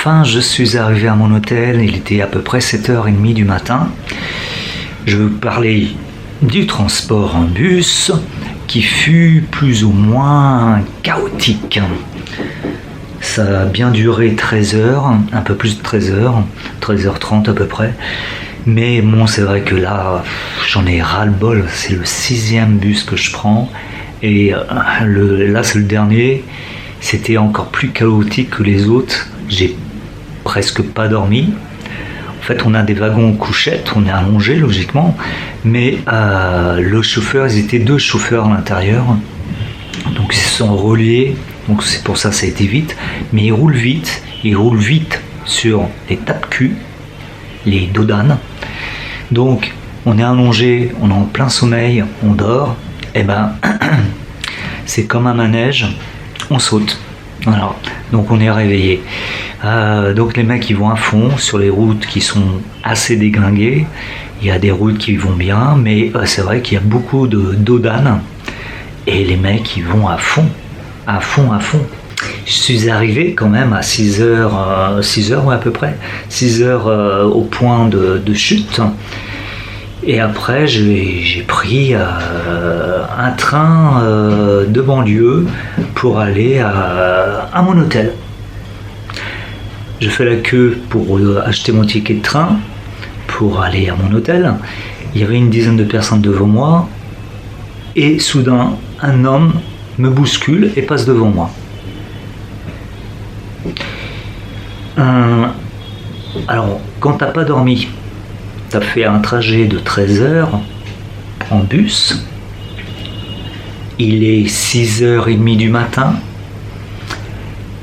enfin, je suis arrivé à mon hôtel, il était à peu près 7h30 du matin. Je vais vous parler du transport en bus qui fut plus ou moins chaotique. Ça a bien duré 13 heures, un peu plus de 13 heures, 13h30 à peu près. Mais bon, c'est vrai que là, j'en ai ras-le-bol, c'est le 6e bus que je prends. Et là, c'est le dernier. C'était encore plus chaotique que les autres. J'ai presque pas dormi. En fait, on a des wagons couchettes, on est allongé logiquement. Mais le chauffeur, ils étaient 2 chauffeurs à l'intérieur. Donc ils se sont reliés. Donc c'est pour ça que ça a été vite. Mais ils roulent vite. Ils roulent vite sur les tape-cul, les dodanes. Donc on est allongé, on est en plein sommeil, on dort. Et ben c'est comme un manège, on saute. Voilà. Donc on est réveillé. Donc les mecs ils vont à fond sur les routes qui sont assez déglinguées. Il y a des routes qui vont bien, mais c'est vrai qu'il y a beaucoup de dodanes. Et les mecs ils vont à fond, à fond, à fond. Je suis arrivé quand même à 6h, ouais, à peu près, 6h au point de chute. Et après, j'ai pris un train de banlieue pour aller à mon hôtel. Je fais la queue pour acheter mon ticket de train pour aller à mon hôtel. Il y avait une dizaine de personnes devant moi. Et soudain, un homme me bouscule et passe devant moi. Alors, quand t'as pas dormi, t'as fait un trajet de 13 heures en bus, il est 6h30 du matin,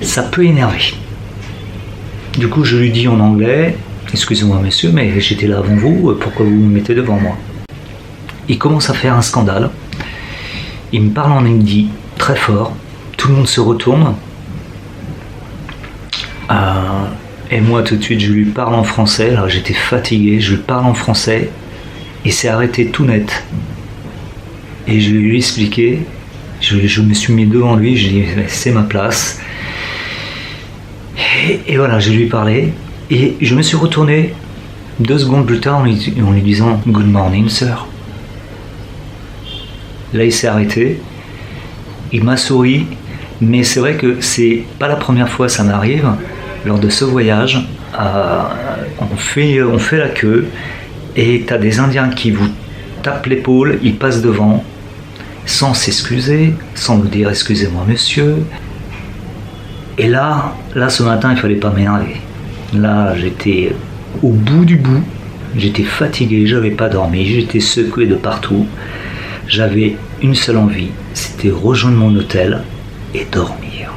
ça peut énerver. Du coup, je lui dis en anglais, excusez-moi monsieur, mais j'étais là avant vous, pourquoi vous me mettez devant moi? Il commence à faire un scandale, il me parle en hindi, très fort, tout le monde se retourne, et moi tout de suite je lui parle en français, là j'étais fatigué, je lui parle en français, et c'est arrêté tout net. Et je lui ai expliqué, je me suis mis devant lui, je lui ai dit c'est ma place. Et voilà, je lui ai parlé, et je me suis retourné 2 secondes plus tard en lui disant Good morning sir. Là il s'est arrêté, il m'a souri, mais c'est vrai que c'est pas la première fois que ça m'arrive. Lors de ce voyage, on fait la queue et t'as des Indiens qui vous tapent l'épaule, ils passent devant sans s'excuser, sans vous dire excusez-moi monsieur. Et là ce matin il fallait pas m'énerver. Là j'étais au bout du bout, j'étais fatigué, j'avais pas dormi, j'étais secoué de partout. J'avais une seule envie, c'était rejoindre mon hôtel et dormir.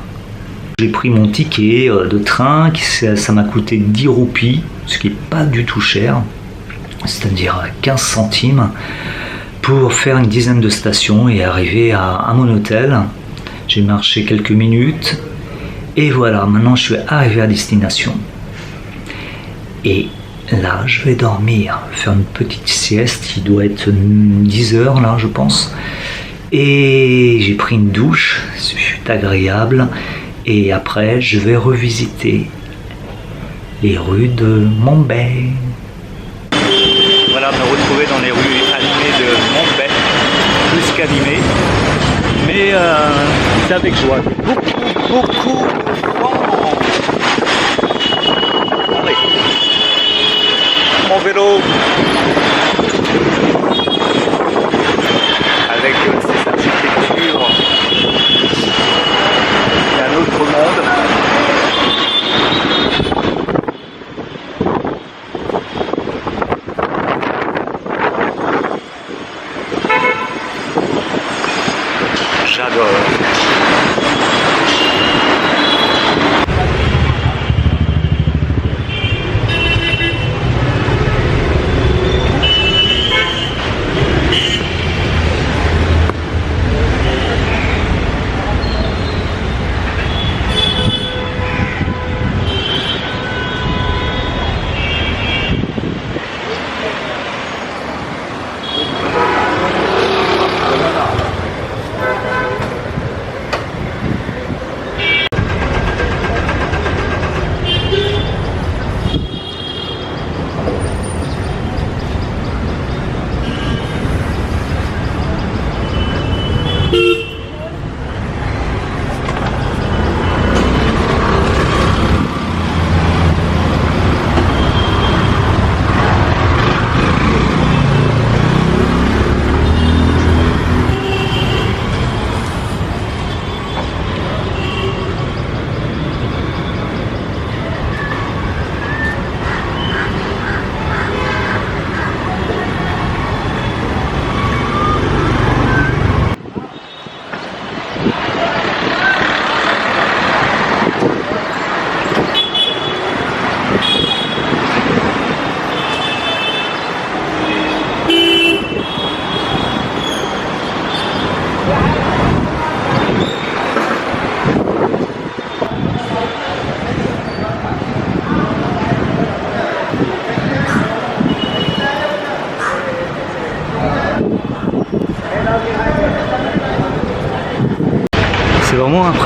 J'ai pris mon ticket de train, ça m'a coûté 10 roupies, ce qui n'est pas du tout cher, c'est-à-dire 15 centimes, pour faire une dizaine de stations et arriver à mon hôtel. J'ai marché quelques minutes, et voilà, maintenant je suis arrivé à destination. Et là, je vais dormir, faire une petite sieste, il doit être 10 heures là, je pense. Et j'ai pris une douche, c'est agréable. Et après, je vais revisiter les rues de Mumbai. Voilà, me retrouver dans les rues animées de Mumbai, plus qu'animées. Mais c'est avec joie. Beaucoup de vent. Allez, mon vélo. Avec ses architectures. C'est un autre monde. J'adore.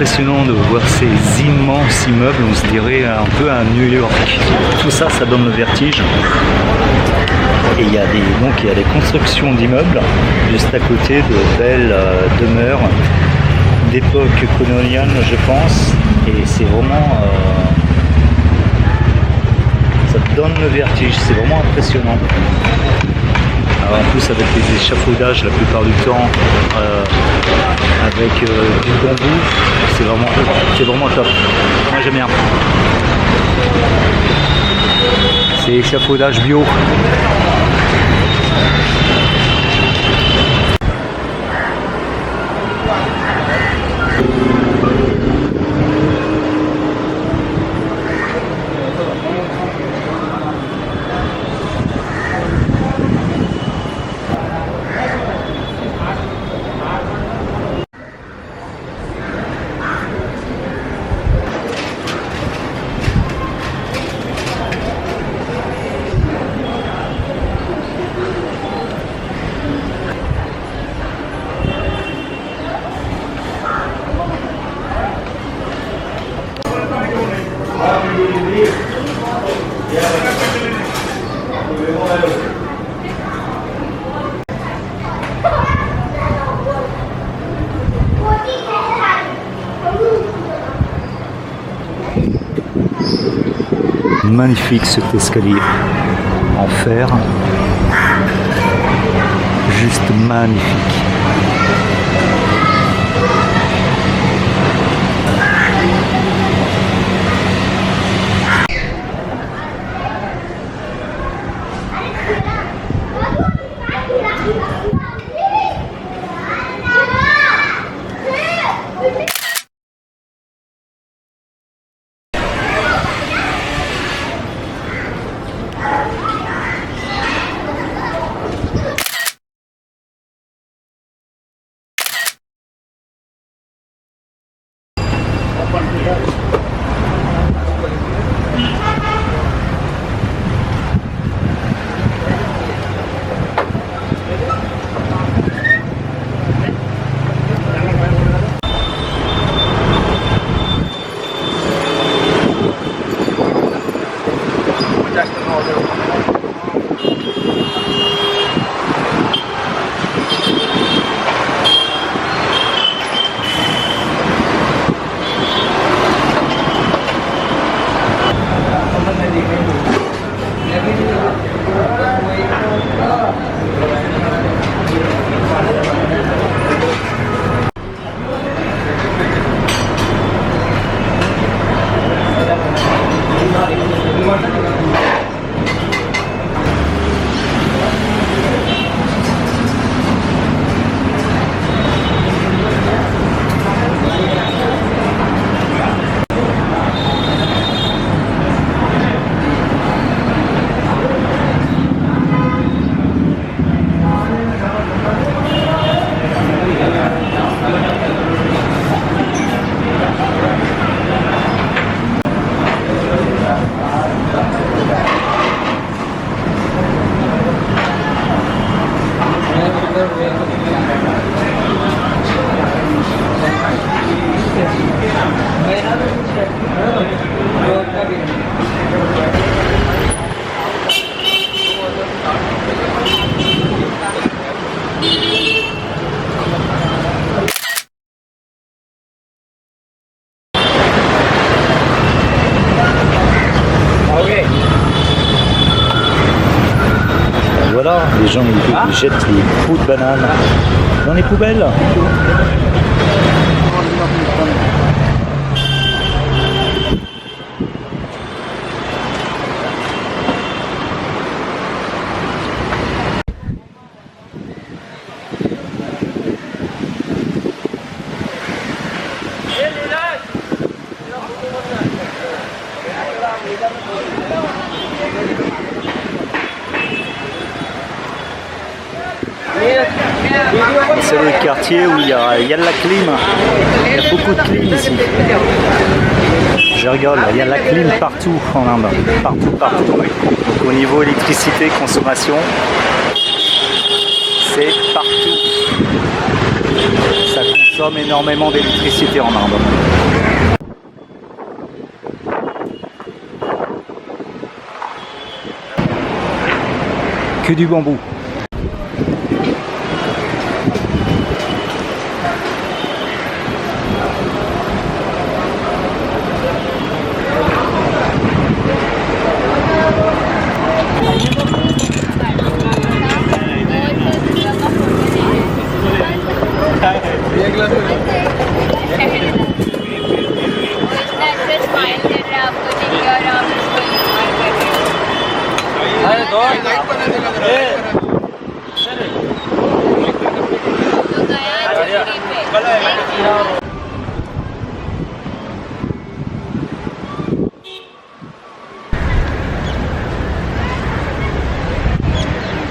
impressionnant de voir ces immenses immeubles, on se dirait un peu à New York. Tout ça, ça donne le vertige. Et il y a des constructions d'immeubles juste à côté de belles demeures d'époque coloniale, je pense. Et c'est vraiment... ça donne le vertige, c'est vraiment impressionnant. Alors en plus avec les échafaudages la plupart du temps avec du bambou, c'est vraiment top. Moi j'aime bien. C'est échafaudage bio. Magnifique cet escalier en fer, juste magnifique. Voilà, les gens ils jettent les pots de bananes dans les poubelles. C'est le quartier où il y a de la clim. Il y a beaucoup de clim ici. Je rigole, il y a de la clim partout en Inde. Partout. Donc au niveau électricité, consommation, c'est partout. Ça consomme énormément d'électricité en Inde. Que du bambou.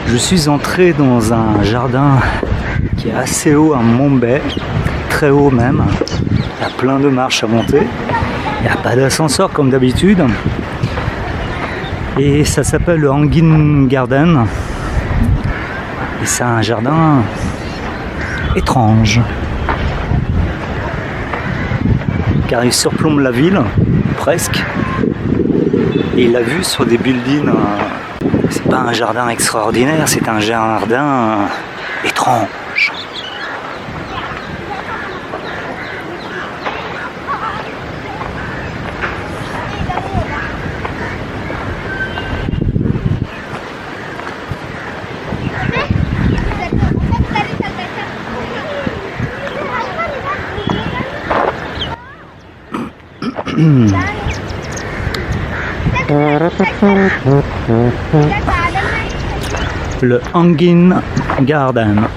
Je suis entré dans un jardin qui est assez haut à Mumbai, très haut même. Il y a plein de marches à monter. Il n'y a pas d'ascenseur comme d'habitude. Et ça s'appelle le Hanging Garden. Et c'est un jardin étrange. Car il surplombe la ville, presque. Et il a vu sur des buildings. C'est pas un jardin extraordinaire, c'est un jardin étrange. Le Hanging Garden.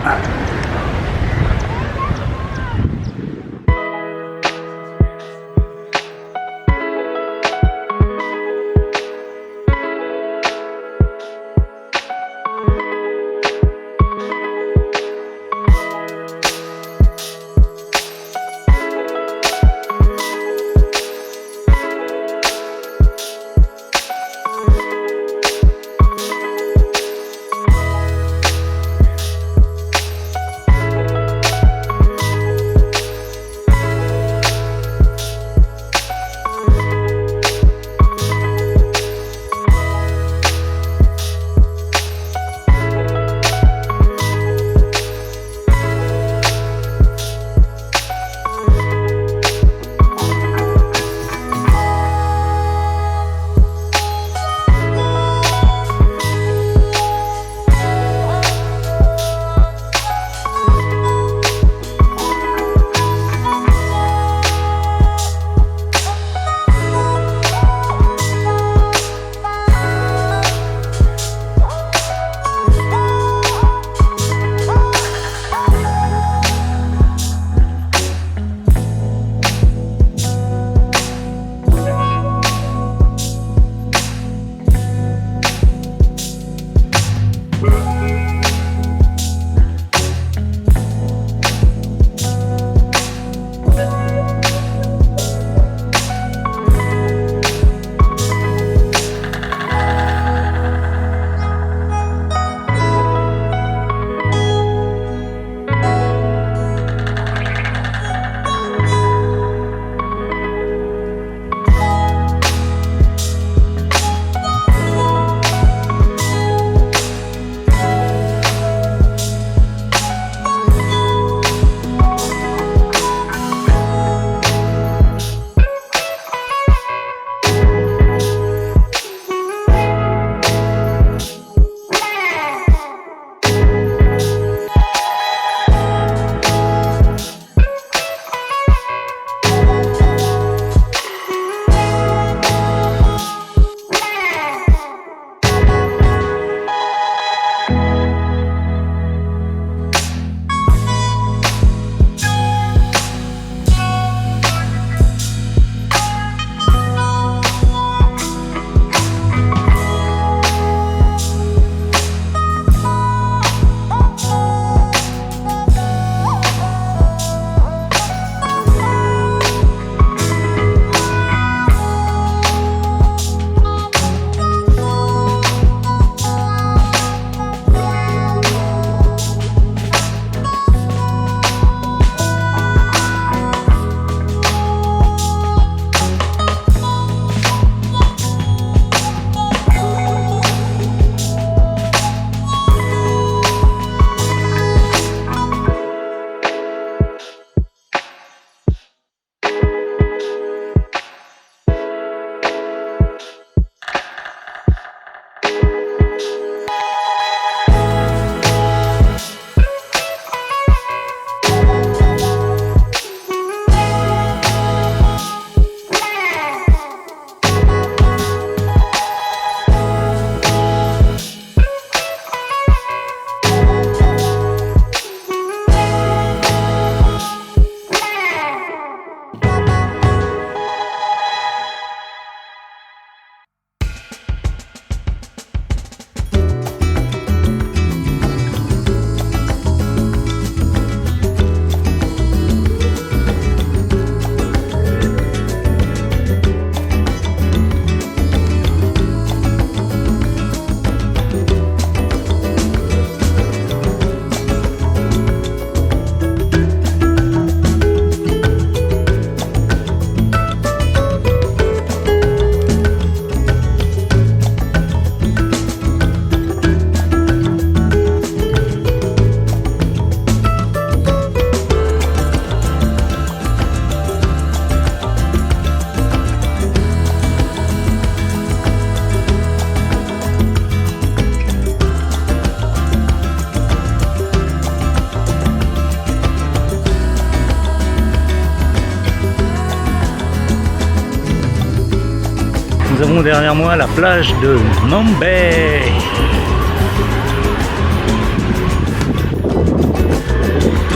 Bon, derrière moi, la plage de Mambay.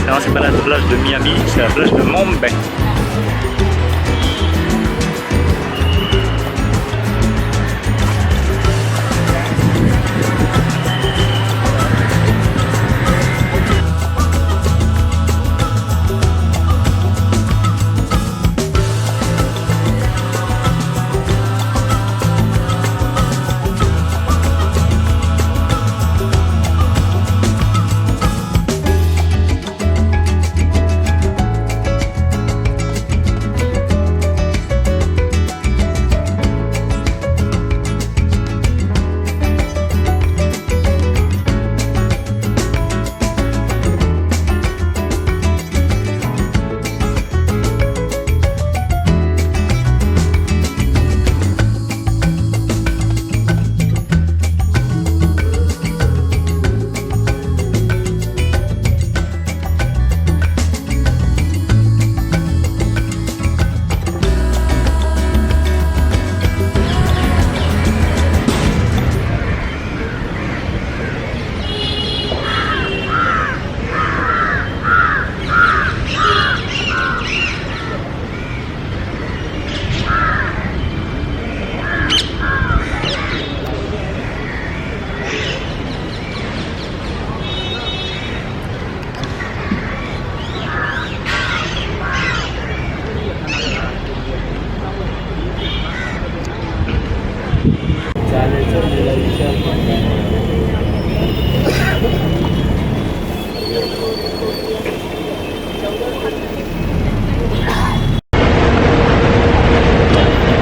Non, c'est pas la plage de Miami, c'est la plage de Mambay.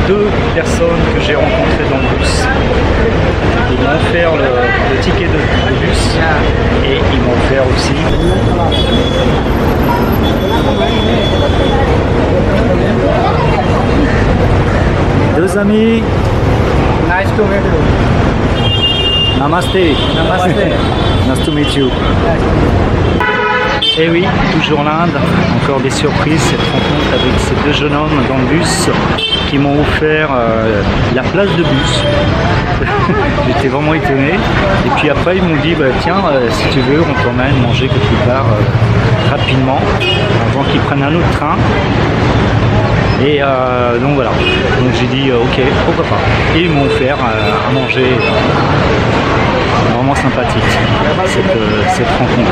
Deux personnes que j'ai rencontrées dans le bus. Ils m'ont offert le ticket de bus et ils m'ont offert aussi deux amis. Nice to meet you. Namaste. Namaste. Nice to meet you. Et oui, toujours l'Inde, encore des surprises, cette rencontre avec ces deux jeunes hommes dans le bus qui m'ont offert la place de bus. J'étais vraiment étonné. Et puis après ils m'ont dit, bah, tiens, si tu veux, on t'emmène manger quelque part rapidement, avant qu'ils prennent un autre train. Et donc voilà, donc j'ai dit ok, pourquoi pas. Et ils m'ont offert à manger, vraiment sympathique cette rencontre.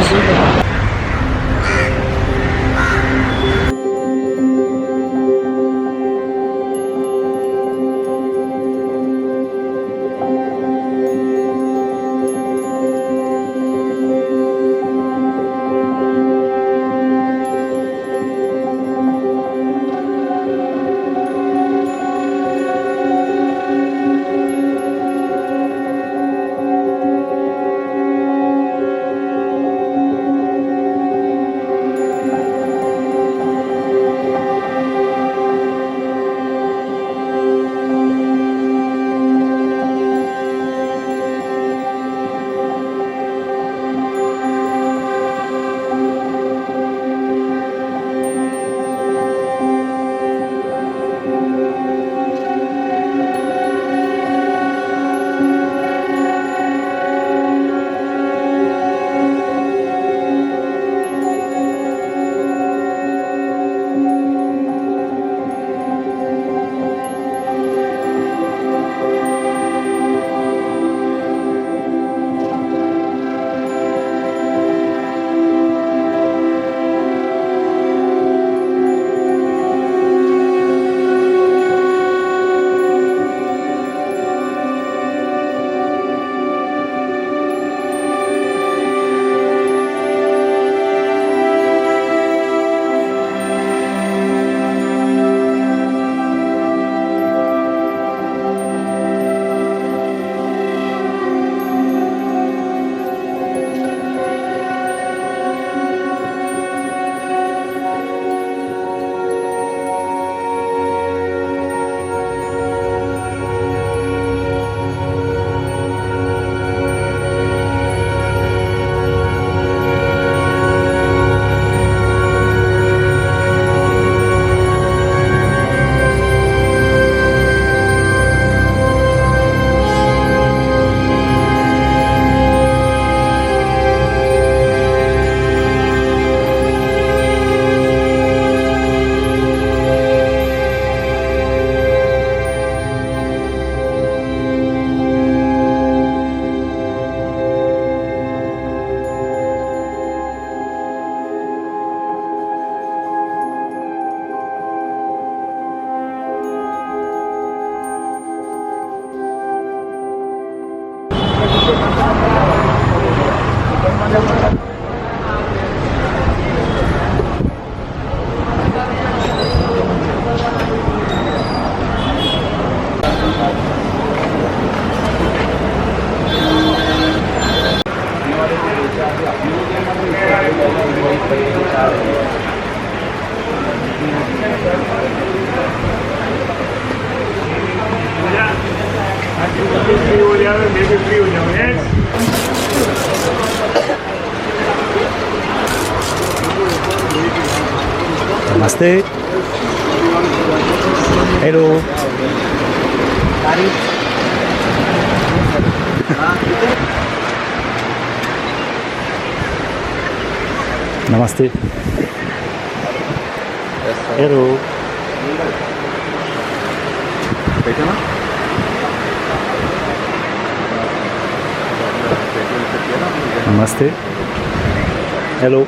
Namaste. Hello. Namaste. Hello. Namaste. Hello.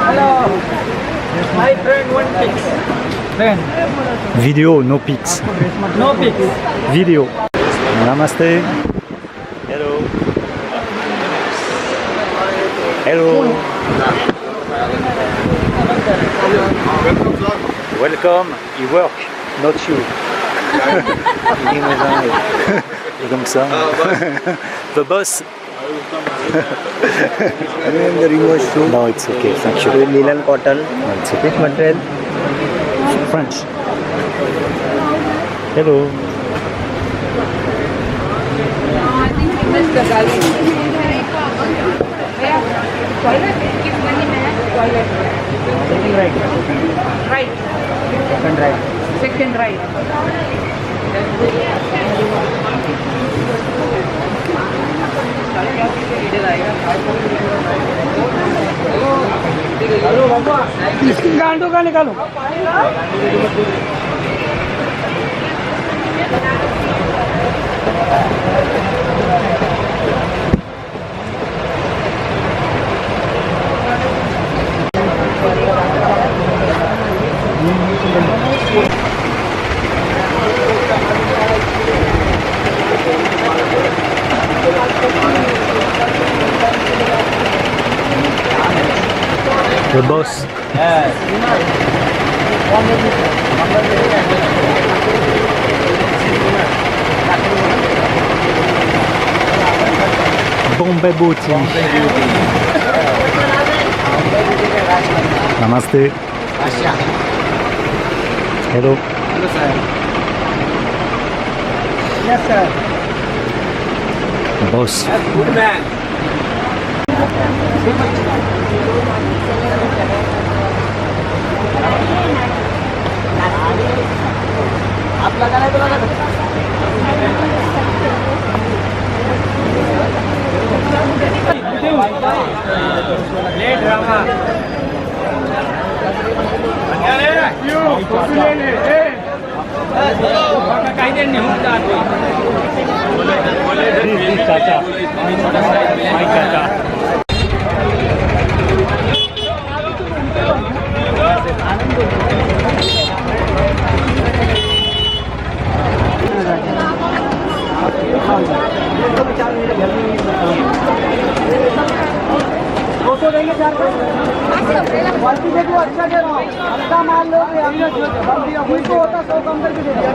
Hello. My friend, one pics. Friend. Video, no pics. No pics. Video. Namaste. Hello. Hello. Welcome. You work, not you. Et comme ça. The boss. In the remote shoe. No, it's okay. Thank you. With linen cotton. No, it's okay. Material. French. Hello. I think he missed the gully. Toilet? Keep money, man. Toilet. Second right. Right. Second right. Second right. इसकी गांडों का निकालो. The boss. Bombay Booty. Namaste. Hello. Hello, sir. Yes, sir. Boss. That's good man. आप लगाना तो लगा लेट रामा काही देर नाही होऊन चाचा चाचा फोटो देंगे 4 क्वालिटी देखो अच्छा दे रहा हूँ अच्छा माल लो वही तो होता 100 कम करके दे रहा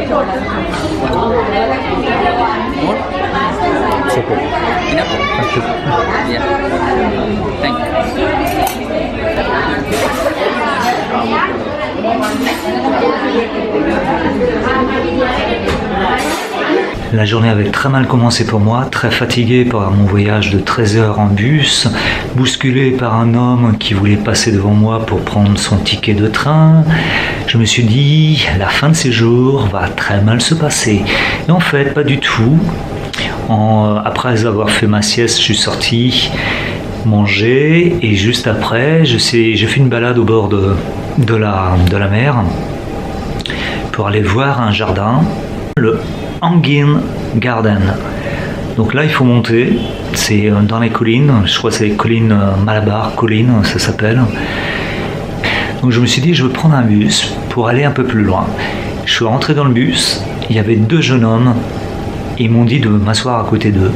It's okay. Enough? Thank you. Yeah. Thank you. La journée avait très mal commencé pour moi, très fatigué par mon voyage de 13 heures en bus, bousculé par un homme qui voulait passer devant moi pour prendre son ticket de train. Je me suis dit, la fin de ces jours va très mal se passer. Et en fait, pas du tout. Après avoir fait ma sieste, je suis sorti manger et juste après, j'ai fait une balade au bord de la mer pour aller voir un jardin, le Hanging Garden. Donc là, il faut monter, c'est dans les collines, je crois que c'est les collines Malabar, collines, ça s'appelle. Donc je me suis dit, je vais prendre un bus pour aller un peu plus loin. Je suis rentré dans le bus, il y avait deux jeunes hommes, ils m'ont dit de m'asseoir à côté d'eux.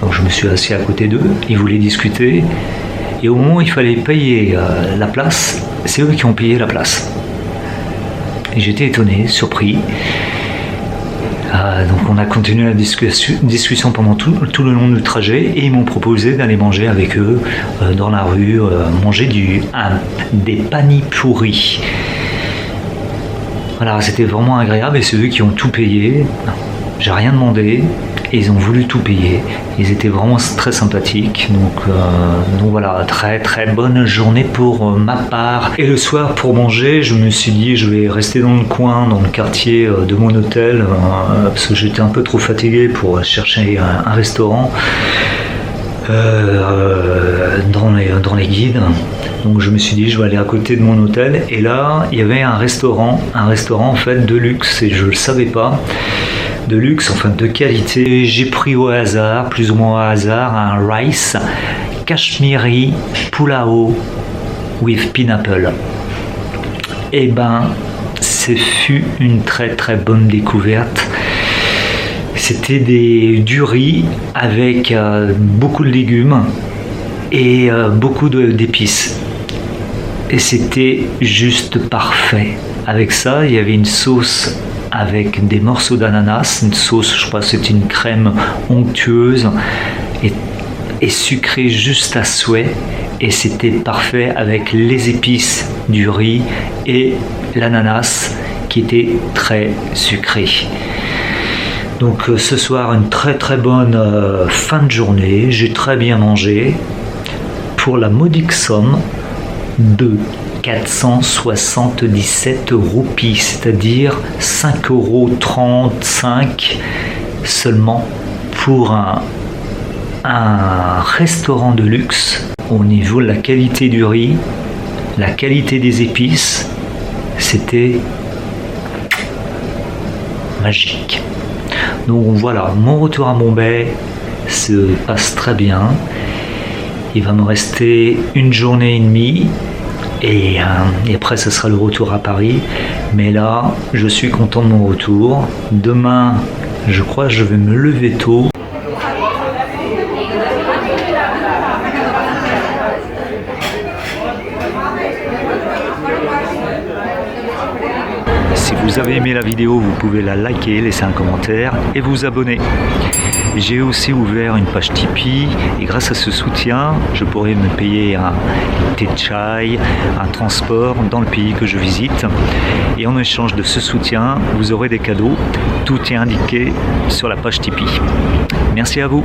Donc je me suis assis à côté d'eux, ils voulaient discuter, et au moment où il fallait payer la place, c'est eux qui ont payé la place. Et j'étais étonné, surpris. Donc on a continué la discussion pendant tout le long du trajet et ils m'ont proposé d'aller manger avec eux dans la rue, manger des pani-pourris. Voilà, c'était vraiment agréable et c'est eux qui ont tout payé. J'ai rien demandé et ils ont voulu tout payer. Ils étaient vraiment très sympathiques. Donc voilà, très très bonne journée pour ma part. Et le soir pour manger, je me suis dit je vais rester dans le coin, dans le quartier de mon hôtel, parce que j'étais un peu trop fatigué pour chercher un restaurant dans les guides. Donc je me suis dit je vais aller à côté de mon hôtel et là il y avait un restaurant en fait de luxe et je ne le savais pas. De luxe, enfin de qualité. J'ai pris au hasard, plus ou moins au hasard, un rice Kashmiri Pulao with pineapple. Et ben, ce fut une très très bonne découverte. C'était du riz avec beaucoup de légumes et beaucoup d'épices. Et c'était juste parfait. Avec ça, il y avait une sauce avec des morceaux d'ananas, une sauce, je crois que c'est une crème onctueuse et sucrée juste à souhait. Et c'était parfait avec les épices du riz et l'ananas qui était très sucré. Donc ce soir, une très très bonne fin de journée. J'ai très bien mangé pour la modique somme de 477 roupies, c'est-à-dire 5,35 € seulement pour un restaurant de luxe. Au niveau de la qualité du riz, la qualité des épices, c'était magique. Donc voilà, mon retour à Bombay se passe très bien. Il va me rester une journée et demie. Et après, ce sera le retour à Paris. Mais là, je suis content de mon retour. Demain, je crois que je vais me lever tôt. Si vous avez aimé la vidéo, vous pouvez la liker, laisser un commentaire et vous abonner. J'ai aussi ouvert une page Tipeee et grâce à ce soutien, je pourrai me payer un thé de chai, un transport dans le pays que je visite. Et en échange de ce soutien, vous aurez des cadeaux. Tout est indiqué sur la page Tipeee. Merci à vous.